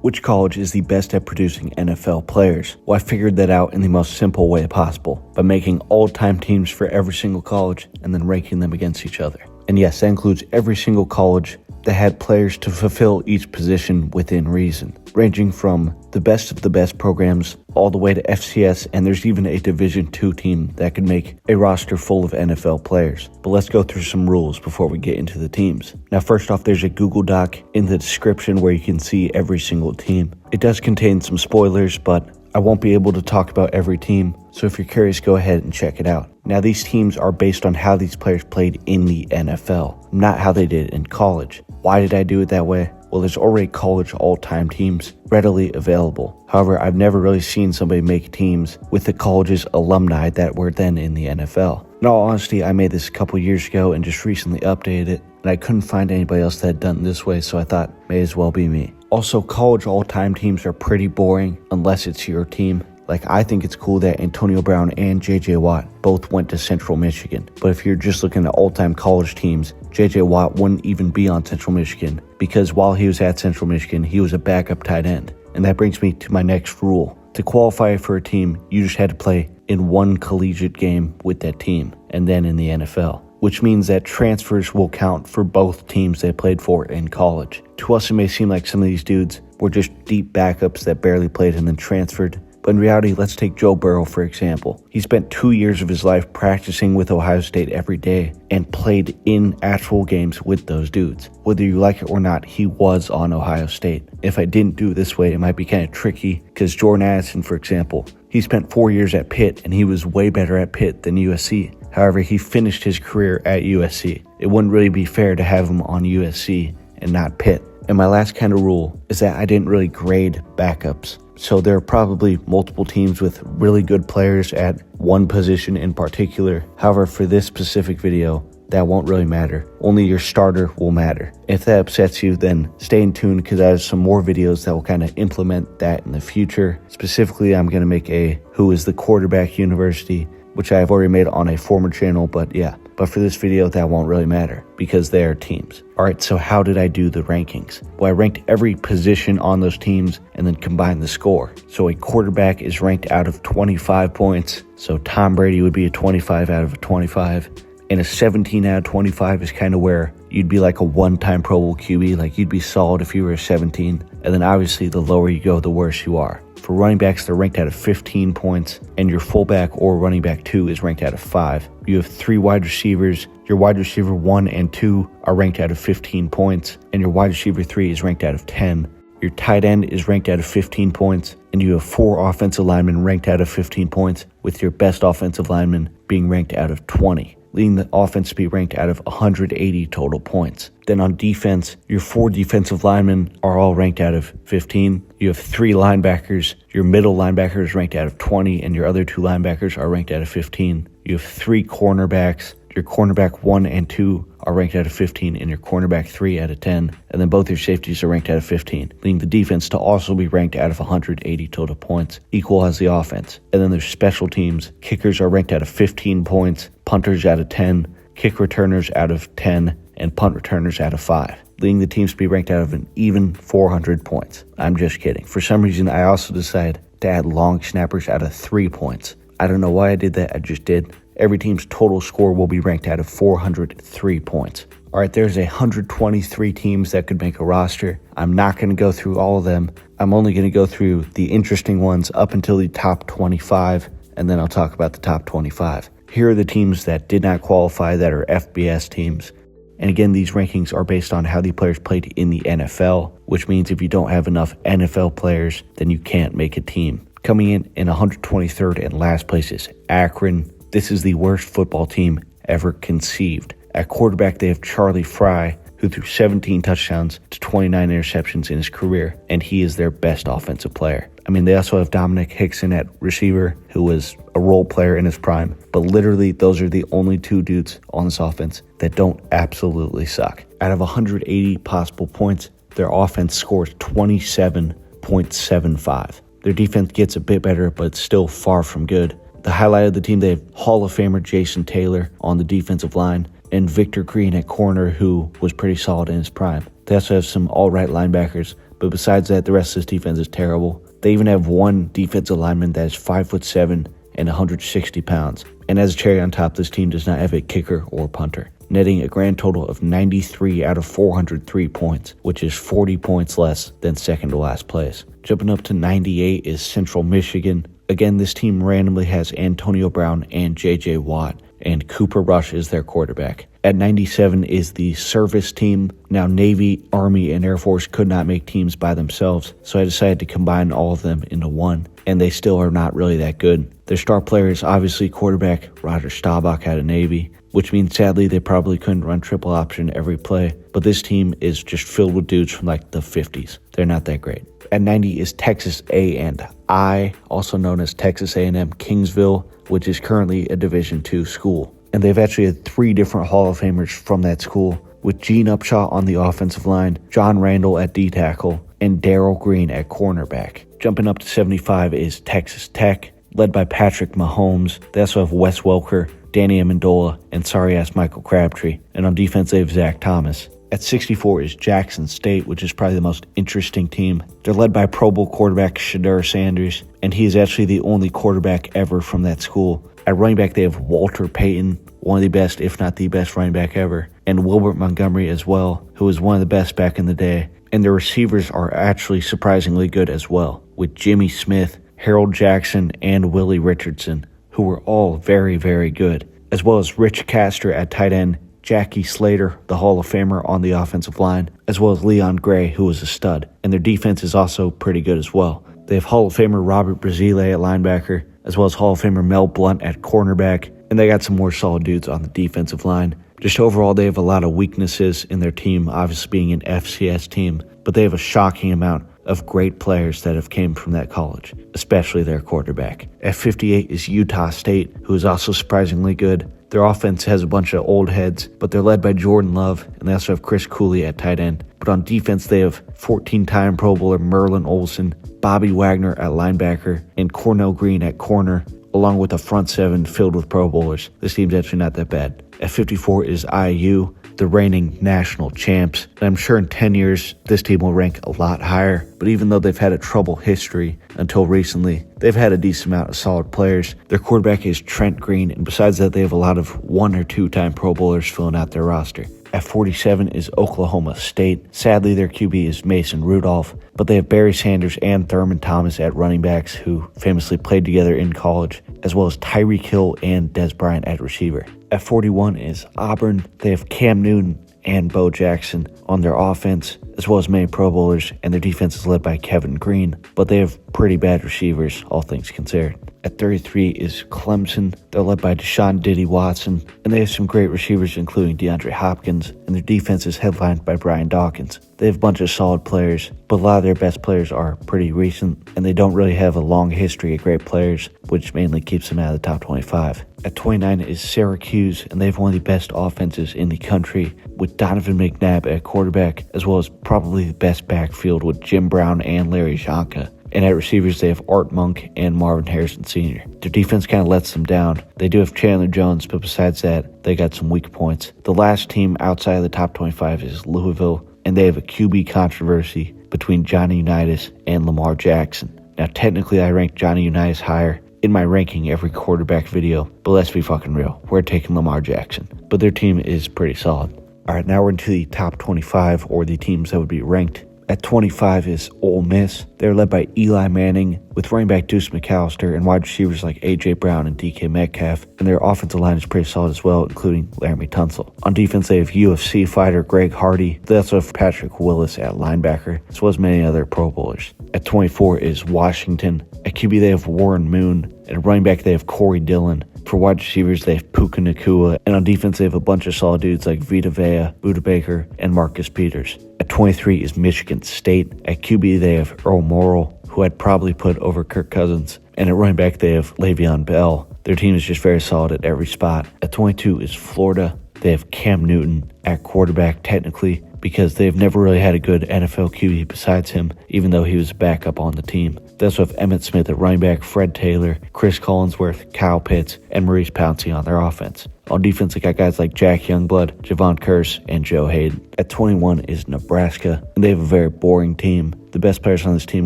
Which college is the best at producing NFL players? Well, I figured that out in the most simple way possible, by making all-time teams for every single college and then ranking them against each other. And yes, that includes every single college that had players to fulfill each position within reason, ranging from the best of the best programs all the way to FCS, and there's even a Division II team that could make a roster full of NFL players. But let's go through some rules before we get into the teams. Now, first off, there's a Google Doc in the description where you can see every single team. It does contain some spoilers, but I won't be able to talk about every team, so if you're curious, go ahead and check it out. Now, these teams are based on how these players played in the NFL, not how they did in college. Why did I do it that way? Well, there's already college all-time teams readily available. However, I've never really seen somebody make teams with the college's alumni that were then in the NFL. In all honesty, I made this a couple years ago and just recently updated it, and I couldn't find anybody else that had done it this way, so I thought, may as well be me. Also, college all-time teams are pretty boring unless it's your team. Like, I think it's cool that Antonio Brown and J.J. Watt both went to Central Michigan. But if you're just looking at all-time college teams, J.J. Watt wouldn't even be on Central Michigan, because while he was at Central Michigan, he was a backup tight end. And that brings me to my next rule. To qualify for a team, you just had to play in one collegiate game with that team, and then in the NFL, which means that transfers will count for both teams they played for in college. To us, it may seem like some of these dudes were just deep backups that barely played and then transferred. But in reality, let's take Joe Burrow, for example. He spent 2 years of his life practicing with Ohio State every day and played in actual games with those dudes. Whether you like it or not, he was on Ohio State. If I didn't do it this way, it might be kind of tricky, because Jordan Addison, for example, he spent 4 years at Pitt and he was way better at Pitt than USC. However, he finished his career at USC. It wouldn't really be fair to have him on USC and not Pitt. And my last kind of rule is that I didn't really grade backups. So there are probably multiple teams with really good players at one position in particular. However, for this specific video, that won't really matter. Only your starter will matter. If that upsets you, then stay in tune, because I have some more videos that will kind of implement that in the future. Specifically, I'm going to make a Who is the Quarterback University, which I have already made on a former channel, but yeah. But for this video, that won't really matter, because they are teams. Alright, so how did I do the rankings? Well, I ranked every position on those teams and then combined the score. So a quarterback is ranked out of 25 points. So Tom Brady would be a 25 out of a 25. And a 17 out of 25 is kind of where you'd be like a one-time Pro Bowl QB. Like, you'd be solid if you were a 17. And then obviously the lower you go, the worse you are. For running backs, they're ranked out of 15 points, and your fullback or running back 2 is ranked out of 5. You have 3 wide receivers. Your wide receiver 1 and 2 are ranked out of 15 points, and your wide receiver 3 is ranked out of 10. Your tight end is ranked out of 15 points, and you have 4 offensive linemen ranked out of 15 points, with your best offensive lineman being ranked out of 20. Leading the offense to be ranked out of 180 total points. Then on defense, your 4 defensive linemen are all ranked out of 15. You have 3 linebackers. Your middle linebacker is ranked out of 20, and your other 2 linebackers are ranked out of 15. You have 3 cornerbacks. Your cornerback 1 and 2 are ranked out of 15, and your cornerback 3 out of 10. And then both your safeties are ranked out of 15, leading the defense to also be ranked out of 180 total points, equal as the offense. And then there's special teams. Kickers are ranked out of 15 points, punters out of 10, kick returners out of 10, and punt returners out of 5, leading the teams to be ranked out of an even 400 points. I'm just kidding. For some reason, I also decided to add long snappers out of 3 points. I don't know why I did that, I just did. Every team's total score will be ranked out of 403 points. Alright, there's 123 teams that could make a roster. I'm not going to go through all of them. I'm only going to go through the interesting ones up until the top 25, and then I'll talk about the top 25. Here are the teams that did not qualify that are FBS teams. And again, these rankings are based on how the players played in the NFL, which means if you don't have enough NFL players, then you can't make a team. Coming in 123rd and last place is Akron. This is the worst football team ever conceived. At quarterback, they have Charlie Fry, who threw 17 touchdowns to 29 interceptions in his career, and he is their best offensive player. I mean, they also have Dominic Hickson at receiver, who was a role player in his prime, but literally those are the only 2 dudes on this offense that don't absolutely suck. Out of 180 possible points, their offense scores 27.75. Their defense gets a bit better, but it's still far from good. The highlight of the team, they have Hall of Famer Jason Taylor on the defensive line and Victor Green at corner, who was pretty solid in his prime. They also have some all-right linebackers, but besides that, the rest of this defense is terrible. They even have one defensive lineman that is 5'7" and 160 pounds. And as a cherry on top, this team does not have a kicker or punter, netting a grand total of 93 out of 403 points, which is 40 points less than second to last place. Jumping up to 98 is Central Michigan. Again, this team randomly has Antonio Brown and J.J. Watt, and Cooper Rush is their quarterback. At 97 is the service team. Now, Navy, Army, and Air Force could not make teams by themselves, so I decided to combine all of them into one, and they still are not really that good. Their star player is obviously quarterback Roger Staubach out of Navy, which means sadly they probably couldn't run triple option every play, but this team is just filled with dudes from like the 50s. They're not that great. At 90 is Texas A&I, also known as Texas A&M Kingsville, which is currently a Division II school. And they've actually had 3 different Hall of Famers from that school, with Gene Upshaw on the offensive line, John Randall at D-tackle, and Darrell Green at cornerback. Jumping up to 75 is Texas Tech, led by Patrick Mahomes. They also have Wes Welker, Danny Amendola, and sorry-ass Michael Crabtree. And on defense, they have Zach Thomas. At 64 is Jackson State, which is probably the most interesting team. They're led by Pro Bowl quarterback Shedeur Sanders, and he is actually the only quarterback ever from that school. At running back, they have Walter Payton, one of the best, if not the best running back ever, and Wilbert Montgomery as well, who was one of the best back in the day. And their receivers are actually surprisingly good as well, with Jimmy Smith, Harold Jackson, and Willie Richardson, who were all very, very good, as well as Rich Castor at tight end, Jackie Slater, the Hall of Famer on the offensive line, as well as Leon Gray, who was a stud. And their defense is also pretty good as well. They have Hall of Famer Robert Brazile at linebacker, as well as Hall of Famer Mel Blount at cornerback, and they got some more solid dudes on the defensive line. Just overall, they have a lot of weaknesses in their team, obviously being an FCS team, but they have a shocking amount of great players that have came from that college, especially their quarterback. At 58 is Utah State, who is also surprisingly good. Their offense has a bunch of old heads, but they're led by Jordan Love, and they also have Chris Cooley at tight end. But on defense, they have 14-time Pro Bowler Merlin Olsen, Bobby Wagner at linebacker, and Cornell Green at corner, along with a front seven filled with Pro Bowlers. This team's actually not that bad. At 54 is IU, the reigning national champs. And I'm sure in 10 years, this team will rank a lot higher. But even though they've had a troubled history until recently, they've had a decent amount of solid players. Their quarterback is Trent Green, and besides that, they have a lot of 1- or 2-time Pro Bowlers filling out their roster. At 47 is Oklahoma State. Sadly, their QB is Mason Rudolph, but they have Barry Sanders and Thurman Thomas at running backs, who famously played together in college, as well as Tyreek Hill and Des Bryant at receiver. At 41 is Auburn. They have Cam Newton and Bo Jackson on their offense, as well as many Pro Bowlers, and their defense is led by Kevin Green, but they have pretty bad receivers, all things considered. At 33 is Clemson. They're led by Deshaun Diddy Watson, and they have some great receivers, including DeAndre Hopkins, and their defense is headlined by Brian Dawkins. They have a bunch of solid players, but a lot of their best players are pretty recent, and they don't really have a long history of great players, which mainly keeps them out of the top 25. At 29 is Syracuse, and they have one of the best offenses in the country, with Donovan McNabb at quarterback, as well as probably the best backfield with Jim Brown and Larry Csonka. And at receivers, they have Art Monk and Marvin Harrison Sr. Their defense kind of lets them down. They do have Chandler Jones, but besides that, they got some weak points. The last team outside of the top 25 is Louisville, and they have a QB controversy between Johnny Unitas and Lamar Jackson. Now, technically, I ranked Johnny Unitas higher in my ranking every quarterback video, but let's be fucking real. We're taking Lamar Jackson. But their team is pretty solid. All right, now we're into the top 25, or the teams that would be ranked. At 25 is Ole Miss. They're led by Eli Manning, with running back Deuce McAllister and wide receivers like A.J. Brown and DK Metcalf, and their offensive line is pretty solid as well, including Laramie Tunsil. On defense, they have UFC fighter Greg Hardy. They also have Patrick Willis at linebacker, as well as many other Pro Bowlers. At 24 is Washington. At QB, they have Warren Moon. At running back, they have Corey Dillon. For wide receivers, they have Puka Nacua, and on defense, they have a bunch of solid dudes like Vita Vea, Buda Baker, and Marcus Peters. At 23 is Michigan State. At QB, they have Earl Morrall, who I'd probably put over Kirk Cousins, and at running back, they have Le'Veon Bell. Their team is just very solid at every spot. At 22 is Florida. They have Cam Newton at quarterback, technically, because they've never really had a good NFL QB besides him, even though he was a backup on the team. They also have Emmitt Smith at running back, Fred Taylor, Chris Collinsworth, Kyle Pitts, and Maurice Pouncey on their offense. On defense, they got guys like Jack Youngblood, Javon Curse, and Joe Hayden. At 21 is Nebraska, and they have a very boring team. the best players on this team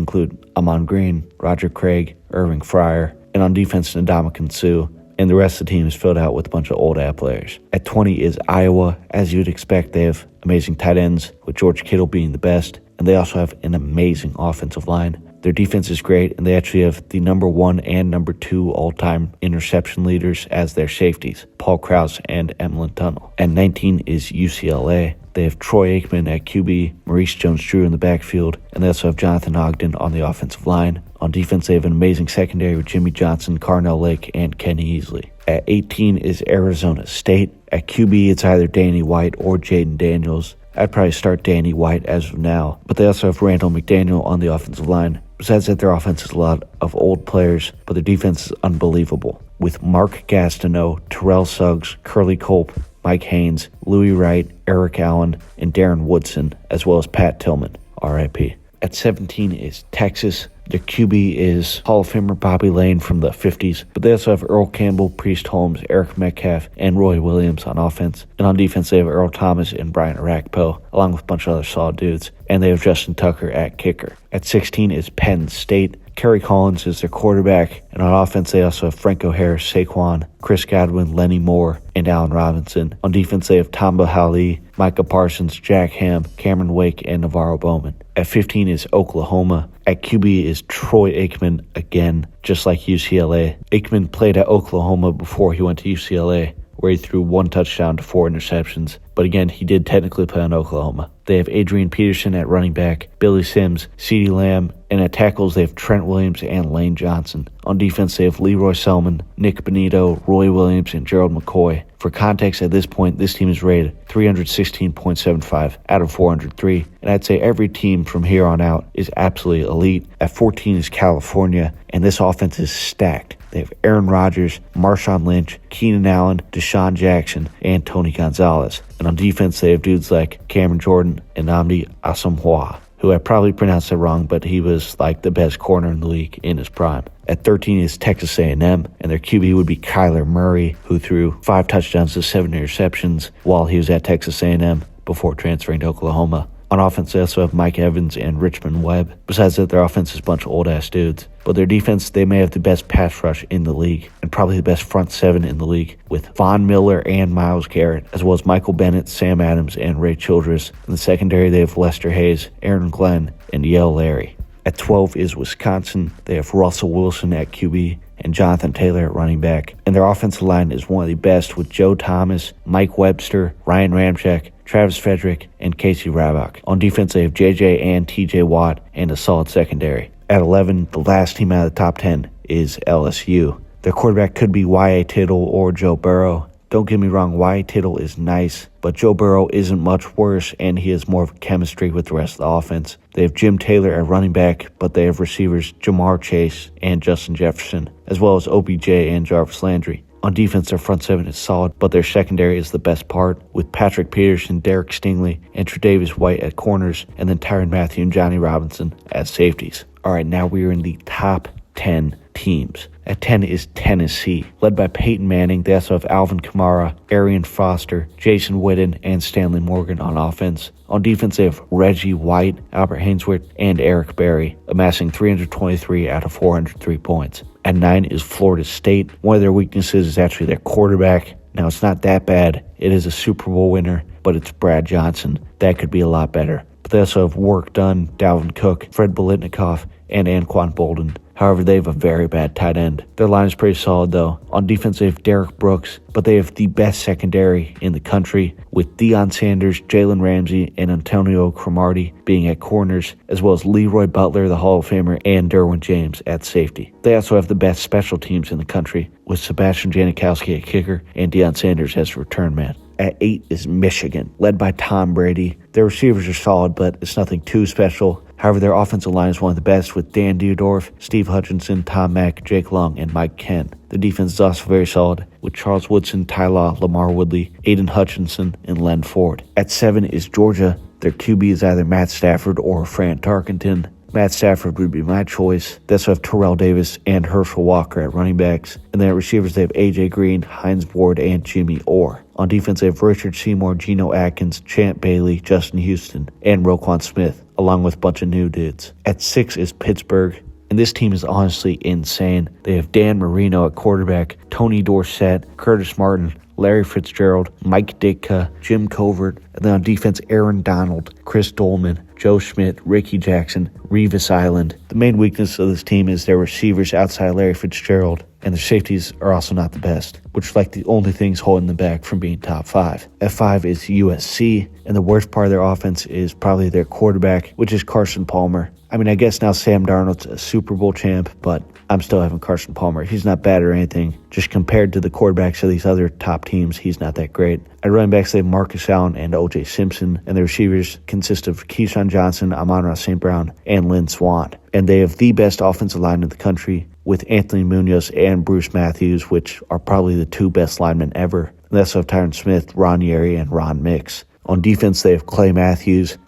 include Amon Green, Roger Craig, Irving Fryer, and on defense, Ndamukong Suh. And the rest of the team is filled out with a bunch of old-ad players. At 20 is Iowa. As you'd expect, they have amazing tight ends, with George Kittle being the best, and they also have an amazing offensive line. Their defense is great, and they actually have the number 1 and number 2 all-time interception leaders as their safeties, Paul Krause and Emlyn Tunnell. At 19 is UCLA. They have Troy Aikman at QB, Maurice Jones-Drew in the backfield, and they also have Jonathan Ogden on the offensive line. On defense, they have an amazing secondary with Jimmy Johnson, Carnell Lake, and Kenny Easley. At 18 is Arizona State. At QB, it's either Danny White or Jaden Daniels. I'd probably start Danny White as of now, but they also have Randall McDaniel on the offensive line. Besides that, their offense is a lot of old players, but their defense is unbelievable. With Mark Gastineau, Terrell Suggs, Curly Culp, Mike Haynes, Louis Wright, Eric Allen, and Darren Woodson, as well as Pat Tillman, RIP. At 17 is Texas. Their QB is Hall of Famer Bobby Lane from the 50s, but they also have Earl Campbell, Priest Holmes, Eric Metcalf, and Roy Williams on offense. And on defense, they have Earl Thomas and Brian Arakpo, along with a bunch of other solid dudes. And they have Justin Tucker at kicker. At 16 is Penn State. Kerry Collins is their quarterback, and on offense they also have Franco Harris, Saquon, Chris Godwin, Lenny Moore, and Allen Robinson. On defense they have Tamba Hali, Micah Parsons, Jack Ham, Cameron Wake, and Navarro Bowman. At 15 is Oklahoma. At QB is Troy Aikman again, just like UCLA. Aikman played at Oklahoma before he went to UCLA, where he threw 1 touchdown to 4 interceptions. But again, he did technically play on Oklahoma. They have Adrian Peterson at running back, Billy Sims, CeeDee Lamb, and at tackles they have Trent Williams and Lane Johnson. On defense they have Leroy Selman, Nick Benito, Roy Williams, and Gerald McCoy. For context, at this point, this team is rated 316.75 out of 403, and I'd say every team from here on out is absolutely elite. At 14 is California, and this offense is stacked. They have Aaron Rodgers, Marshawn Lynch, Keenan Allen, Deshaun Jackson, and Tony Gonzalez. And on defense, they have dudes like Cameron Jordan and Nnamdi Asomugha, who I probably pronounced it wrong, but he was like the best corner in the league in his prime. At 13 is Texas A&M, and their QB would be Kyler Murray, who threw 5 touchdowns to 7 interceptions while he was at Texas A&M before transferring to Oklahoma. On offense, they also have Mike Evans and Richmond Webb. Besides that, their offense is a bunch of old-ass dudes. But their defense, they may have the best pass rush in the league, and probably the best front 7 in the league, with Von Miller and Myles Garrett, as well as Michael Bennett, Sam Adams, and Ray Childress. In the secondary, they have Lester Hayes, Aaron Glenn, and Yale Larry. At 12 is Wisconsin. They have Russell Wilson at QB and Jonathan Taylor at running back. And their offensive line is one of the best, with Joe Thomas, Mike Webster, Ryan Ramczyk, Travis Frederick, and Casey Rabach. On defense, they have JJ and TJ Watt and a solid secondary. At 11, the last team out of the top 10 is LSU. Their quarterback could be Y.A. Tittle or Joe Burrow. Don't get me wrong, Y.A. Tittle is nice, but Joe Burrow isn't much worse, and he has more of a chemistry with the rest of the offense. They have Jim Taylor at running back, but they have receivers Jamar Chase and Justin Jefferson, as well as OBJ and Jarvis Landry. On defense, their front 7 is solid, but their secondary is the best part, with Patrick Peterson, Derek Stingley, and Tre'Davious White at corners, and then Tyrann Mathieu and Johnny Robinson as safeties. Alright, now we are in the top 10 teams. At 10 is Tennessee, led by Peyton Manning. They also have Alvin Kamara, Arian Foster, Jason Witten, and Stanley Morgan on offense. On defense, they have Reggie White, Albert Haynesworth, and Eric Berry, amassing 323 out of 403 points. At 9 is Florida State. One of their weaknesses is actually their quarterback. Now, it's not that bad. It is a Super Bowl winner, but it's Brad Johnson. That could be a lot better. But they also have Work Done, Dalvin Cook, Fred Biletnikoff, and Anquan Bolden. However, they have a very bad tight end. Their line is pretty solid, though. On defense, they have Derek Brooks, but they have the best secondary in the country, with Deion Sanders, Jalen Ramsey, and Antonio Cromartie being at corners, as well as Leroy Butler, the Hall of Famer, and Derwin James at safety. They also have the best special teams in the country, with Sebastian Janikowski at kicker and Deion Sanders as return man. At 8 is Michigan, led by Tom Brady. Their receivers are solid, but it's nothing too special. However, their offensive line is one of the best, with Dan Dierdorf, Steve Hutchinson, Tom Mack, Jake Long, and Mike Ken. The defense is also very solid, with Charles Woodson, Ty Law, Lamar Woodley, Aiden Hutchinson, and Len Ford. At 7 is Georgia. Their QB is either Matt Stafford or Fran Tarkenton. Matt Stafford would be my choice. They also have Terrell Davis and Herschel Walker at running backs. And then at receivers, they have A.J. Green, Hines Ward, and Jimmy Orr. On defense, they have Richard Seymour, Geno Atkins, Champ Bailey, Justin Houston, and Roquan Smith. along with a bunch of new dudes. At 6 is Pittsburgh, and this team is honestly insane. They have Dan Marino at quarterback, Tony Dorsett, Curtis Martin, Larry Fitzgerald, Mike Ditka, Jim Covert, and then on defense, Aaron Donald, Chris Dolman, Joe Schmidt, Ricky Jackson, Revis Island. The main weakness of this team is their receivers outside Larry Fitzgerald, and their safeties are also not the best, which are like the only things holding them back from being top 5. At 5 is USC, and the worst part of their offense is probably their quarterback, which is Carson Palmer. I mean, I guess now Sam Darnold's a Super Bowl champ, but I'm still having Carson Palmer. He's not bad or anything. Just compared to the quarterbacks of these other top teams, he's not that great. At running backs, they have Marcus Allen and O.J. Simpson, and the receivers consist of Keyshawn Johnson, Amon-Ra St. Brown, and Lynn Swann. And they have the best offensive line in the country with Anthony Munoz and Bruce Matthews, which are probably the 2 best linemen ever. And they also have Tyron Smith, Ron Yeri, and Ron Mix. On defense, they have Clay Matthews,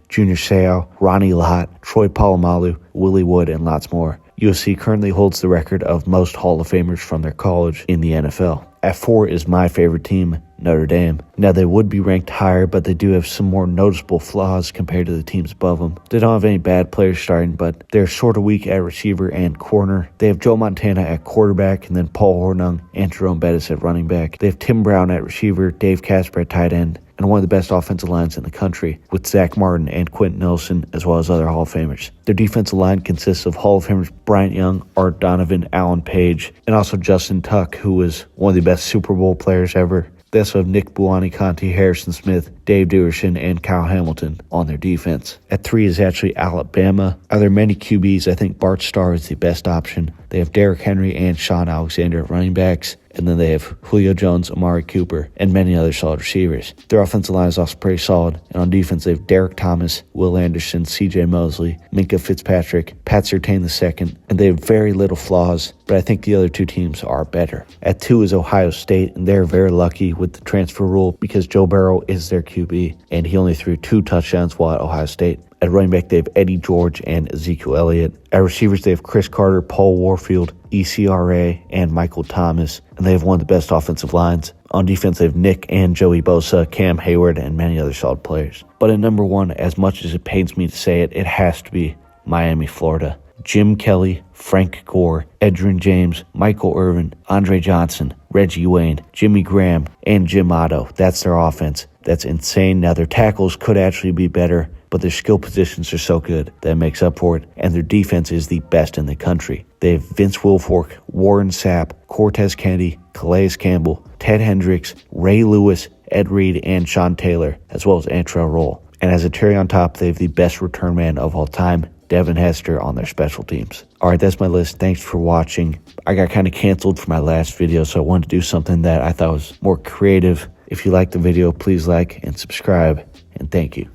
Junior Seau, Ronnie Lott, Troy Polamalu, Willie Wood, and lots more. USC currently holds the record of most Hall of Famers from their college in the NFL. At 4 is my favorite team, Notre Dame. Now, they would be ranked higher, but they do have some more noticeable flaws compared to the teams above them. They don't have any bad players starting, but they're sort of weak at receiver and corner. They have Joe Montana at quarterback, and then Paul Hornung and Jerome Bettis at running back. They have Tim Brown at receiver, Dave Casper at tight end, and one of the best offensive lines in the country, with Zach Martin and Quentin Nelson, as well as other Hall of Famers. Their defensive line consists of Hall of Famers Bryant Young, Art Donovan, Alan Page, and also Justin Tuck, who was one of the best Super Bowl players ever. They also have Nick Buoniconti, Harrison Smith, Dave Duerson, and Kyle Hamilton on their defense. At 3 is actually Alabama. Are there many QBs? I think Bart Starr is the best option. They have Derrick Henry and Sean Alexander at running backs. And then they have Julio Jones, Amari Cooper, and many other solid receivers. Their offensive line is also pretty solid. And on defense, they have Derek Thomas, Will Anderson, C.J. Mosley, Minka Fitzpatrick, Pat Surtain II, and they have very little flaws, but I think the other 2 teams are better. At 2 is Ohio State, and they're very lucky with the transfer rule because Joe Burrow is their QB, and he only threw 2 touchdowns while at Ohio State. At running back, they have Eddie George and Ezekiel Elliott. At receivers, they have Chris Carter, Paul Warfield, ECRA, and Michael Thomas, and they have one of the best offensive lines. On defense, they have Nick and Joey Bosa, Cam Hayward, and many other solid players. But at number 1, as much as it pains me to say it, it has to be Miami, Florida. Jim Kelly, Frank Gore, Edgerrin James, Michael Irvin, Andre Johnson, Reggie Wayne, Jimmy Graham, and Jim Otto. That's their offense. That's insane. Now, their tackles could actually be better, but their skill positions are so good that it makes up for it, and their defense is the best in the country. They have Vince Wilfork, Warren Sapp, Cortez Kennedy, Calais Campbell, Ted Hendricks, Ray Lewis, Ed Reed, and Sean Taylor, as well as Antrell Roll. And as a cherry on top, they have the best return man of all time, Devin Hester, on their special teams. Alright, that's my list. Thanks for watching. I got kind of canceled for my last video, so I wanted to do something that I thought was more creative. If you liked the video, please like and subscribe, and thank you.